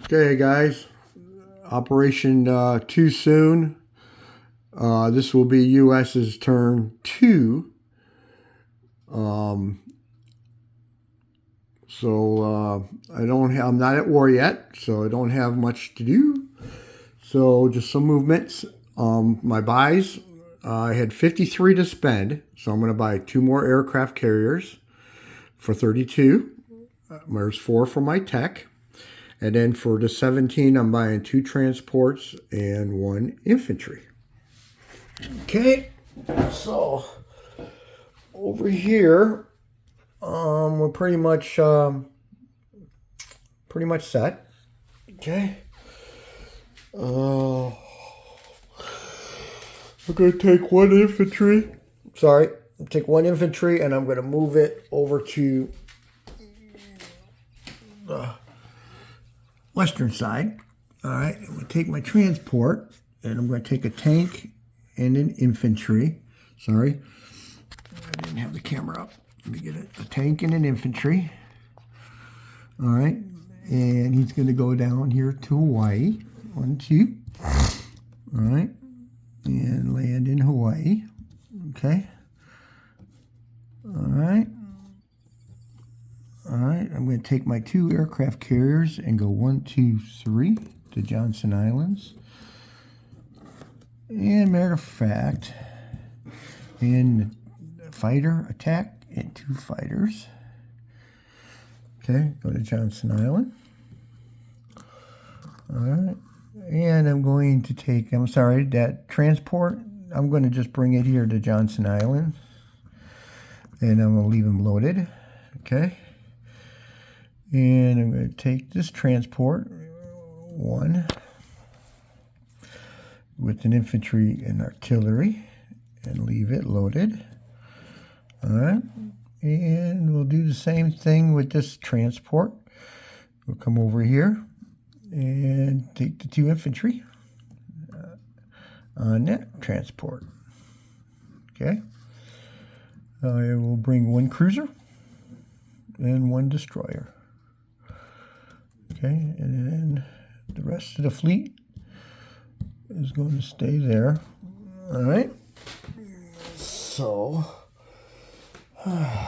Okay, guys. Operation Too Soon. This will be US's turn 2. I'm not at war yet, so I don't have much to do. So just some movements. My buys, I had 53 to spend, so I'm going to buy 2 more aircraft carriers for 32. There's 4 for my tech. And then for the 17, I'm buying 2 transports and 1 infantry. Okay, so over here, we're pretty much set. Okay. I'm gonna take 1 infantry. Sorry, take 1 infantry, and I'm gonna move it over to the western side. All right, I'm gonna take my transport, and I'm gonna take a tank and an infantry. Sorry, I didn't have the camera up. Let me get a tank and an infantry. All right, and he's gonna go down here to Hawaii. 1, 2. All right, and land in Hawaii. Okay. All right. All right, I'm going to take my 2 aircraft carriers and go 1, 2, 3 to Johnson Islands. And matter of fact, in fighter attack and 2 fighters. Okay, go to Johnson Island. All right, and I'm going to take, that transport, I'm going to just bring it here to Johnson Island. And I'm going to leave them loaded. Okay. And I'm going to take this transport, 1, with an infantry and artillery, and leave it loaded. All right. And we'll do the same thing with this transport. We'll come over here and take the 2 infantry on that transport. Okay. I will bring 1 cruiser and 1 destroyer. Okay, and then the rest of the fleet is going to stay there. All right. So, yeah.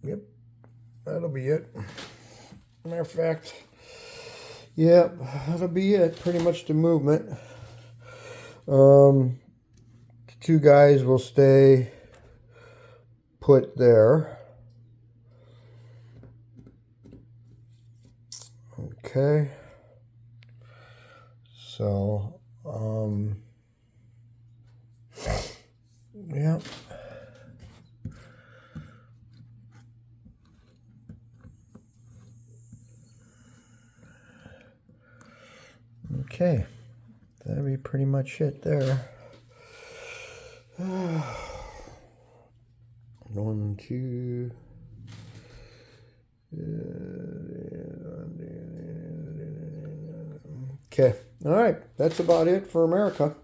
Yep, that'll be it. Matter of fact, yep, that'll be it. Pretty much the movement. The 2 guys will stay put there. Okay. So, yeah. Okay, that'd be pretty much it there. 1, 2. Okay, all right, that's about it for America.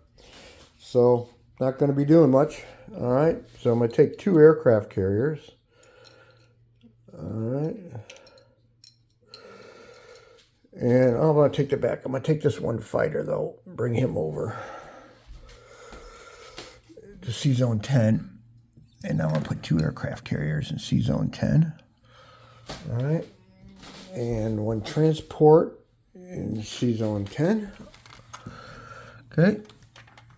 So, not going to be doing much. All right, so I'm going to take 2 aircraft carriers. All right. And I'm going to take the back. I'm going to take this 1 fighter, though. Bring him over to C-Zone 10. And I'm going to put 2 aircraft carriers in C-Zone 10. All right. And 1 transport in C-Zone 10. Okay.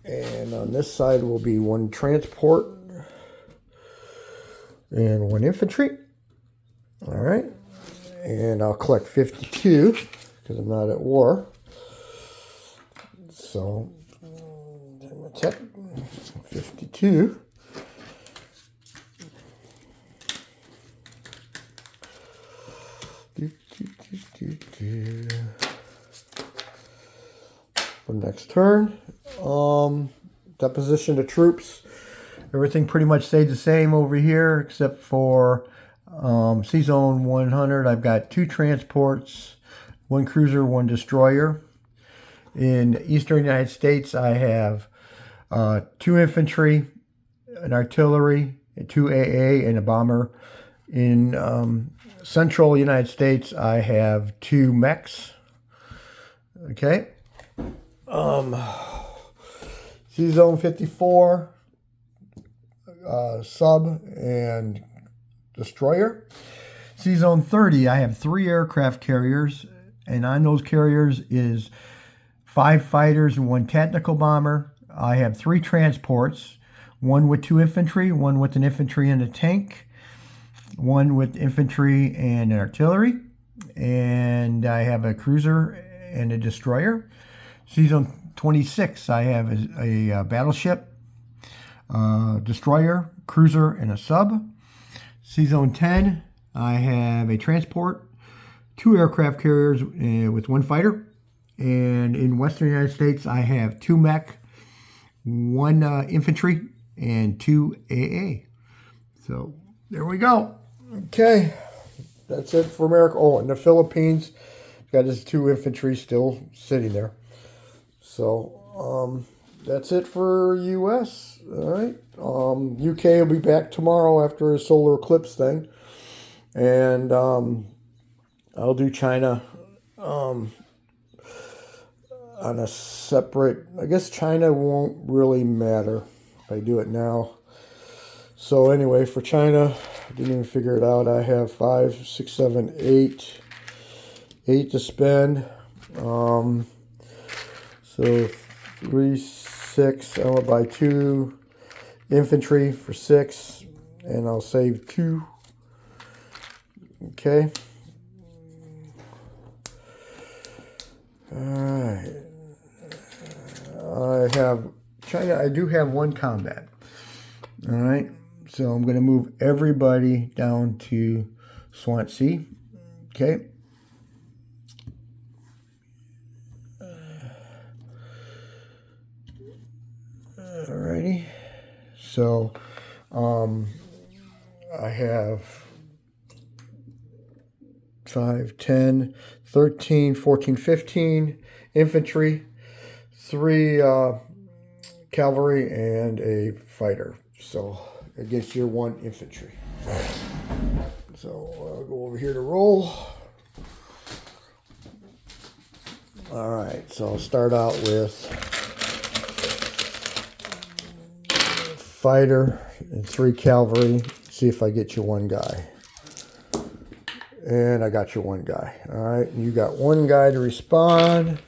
And on this side will be 1 transport and 1 infantry. All right. And I'll collect 52 because I'm not at war. So, 52. for next turn. Deposition of troops. Everything pretty much stayed the same over here except for C-Zone 100. I've got 2 transports, 1 cruiser, 1 destroyer. In Eastern United States, I have 2 infantry, an artillery, 2 AA, and a bomber. In Central United States, I have 2 mechs. Okay. C-Zone 54, sub and destroyer. C-Zone 30, I have 3 aircraft carriers, and on those carriers is 5 fighters and 1 tactical bomber. I have 3 transports, 1 with 2 infantry, 1 with an infantry and a tank, 1 with infantry and an artillery, and I have a cruiser and a destroyer. C-Zone 26, I have a battleship, destroyer, cruiser, and a sub. C-Zone 10, I have a transport, 2 aircraft carriers with 1 fighter. And in Western United States, I have 2 mech, 1 infantry, and 2 AA. So there we go. Okay, that's it for America. Oh, in the Philippines, got his 2 infantry still sitting there. So that's it for U.S. All right. UK will be back tomorrow after a solar eclipse thing, and I'll do China on a separate. I guess China won't really matter if I do it now. So anyway, for China, I didn't even figure it out. I have 5, 6, 7, 8 to spend. So 3, 6. I'm gonna buy 2 infantry for 6, and I'll save 2. Okay. All right. I have China. I do have 1 combat. All right. So I'm going to move everybody down to Swansea. Okay. Alrighty. So I have 5, 10, 13, 14, 15 infantry, 3 cavalry, and a fighter. So against your 1 infantry. So I'll go over here to roll. All right, so I'll start out with fighter and 3 cavalry. See if I get you 1 guy. And I got you 1 guy. All right, you got 1 guy to respond.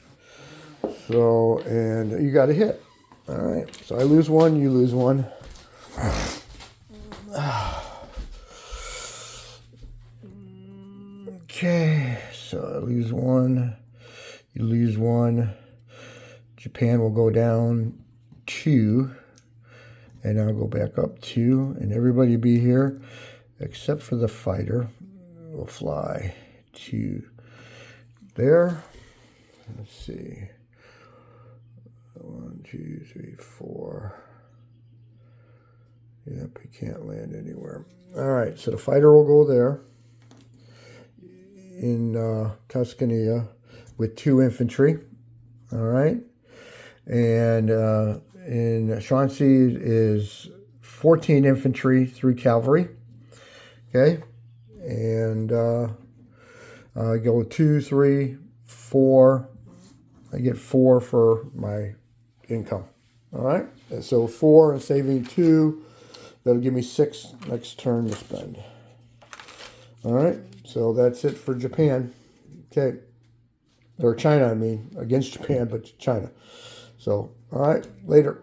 So, and you got a hit. All right, so I lose 1, you lose 1. Okay, so I lose 1, you lose 1. Japan will go down 2, and I'll go back up 2, and everybody be here except for the fighter. Will fly to there. Let's see. 1, 2, 3, 4. Yep, he can't land anywhere. All right, so the fighter will go there in Tuscania with 2 infantry. All right, and in Swansea is 14 infantry, 3 cavalry. Okay, and I go 2, 3, 4. I get 4 for my income. All right, and so 4 and saving 2. That'll give me 6 next turn to spend. All right, so that's it for Japan. Okay, or China, I mean, against Japan, but China. So, all right, later.